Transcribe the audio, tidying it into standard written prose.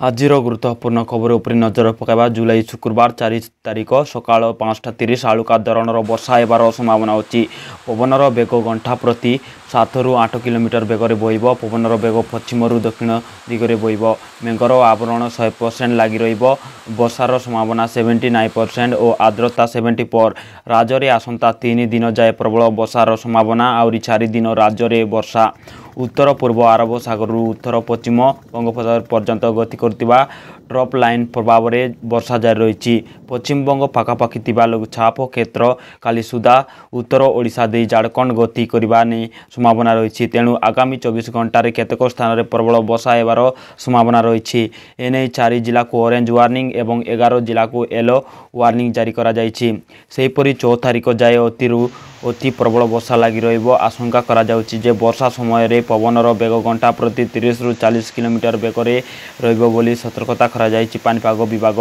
ଆଜିର ଗୁରୁତ୍ୱପୂର୍ଣ୍ଣ ଖବର ଉପରେ ନଜର ପକାଇବା। ଜୁଲାଇ ଶୁକ୍ରବାର 4 ତାରିଖ ସକାଳ 5:30 ହାଲୁକା ଧରଣର ବର୍ଷା ହେବାର ସମ୍ଭାବନା ଅଛି। ପବନର ବେଗ ଘଣ୍ଟା ପ୍ରତି 7 ରୁ 8 କିଲୋମିଟର ବେଗରେ ବହିବ। ପବନର ବେଗ ପଶ୍ଚିମରୁ ଦକ୍ଷିଣ ଦିଗରେ ବହିବ। ମେଘର ଆବରଣ 100% ଲାଗି ରହିବ। ବର୍ଷାର ସମ୍ଭାବନା 79% ଓ ଆର୍ଦ୍ରତା 74%। ରାଜ୍ୟରେ ଆସନ୍ତା 3 ଦିନ ଯାଏ ପ୍ରବଳ ବର୍ଷାର ସମ୍ଭାବନା। ଆହୁରି 4 ଦିନ ରାଜ୍ୟରେ ବର୍ଷା। ଉତ୍ତର ପୂର୍ବ ଆରବ ସାଗରରୁ ଉତ୍ତର ପଶ୍ଚିମ ବଙ୍ଗୋପସାଗର ପର୍ଯ୍ୟନ୍ତ ଗତି କରୁଥିବା ଟ୍ରପ୍ ଲାଇନ୍ ପ୍ରଭାବରେ ବର୍ଷା ଜାରି ରହିଛି। ପଶ୍ଚିମବଙ୍ଗ ପାଖାପାଖି ଥିବା ଲଘୁଚାପ କ୍ଷେତ୍ର କାଲି ସୁଦ୍ଧା ଉତ୍ତର ଓଡ଼ିଶା ଦେଇ ଝାଡ଼ଖଣ୍ଡ ଗତି କରିବା ନେଇ ସମ୍ଭାବନା ରହିଛି। ତେଣୁ ଆଗାମୀ 24 ଘଣ୍ଟାରେ କେତେକ ସ୍ଥାନରେ ପ୍ରବଳ ବର୍ଷା ହେବାର ସମ୍ଭାବନା ରହିଛି। ଏନେଇ 4 ଜିଲ୍ଲାକୁ ଅରେଞ୍ଜ ୱାର୍ଣ୍ଣିଂ ଏବଂ 11 ଜିଲ୍ଲାକୁ ୟେଲୋ ୱାର୍ଣ୍ଣିଂ ଜାରି କରାଯାଇଛି। ସେହିପରି 4 ତାରିଖ ଯାଏ ଅତିରୁ ଅତି ପ୍ରବଳ ବର୍ଷା ଲାଗି ରହିବ। ଆଶଙ୍କା କରାଯାଉଛି ଯେ ବର୍ଷା ସମୟରେ ପବନର ବେଗ ଘଣ୍ଟା ପ୍ରତି 30 ରୁ 40 କିଲୋମିଟର ବେଗରେ ରହିବ ବୋଲି ସତର୍କତା କରାଯାଇଛି ପାଣିପାଗ ବିଭାଗ।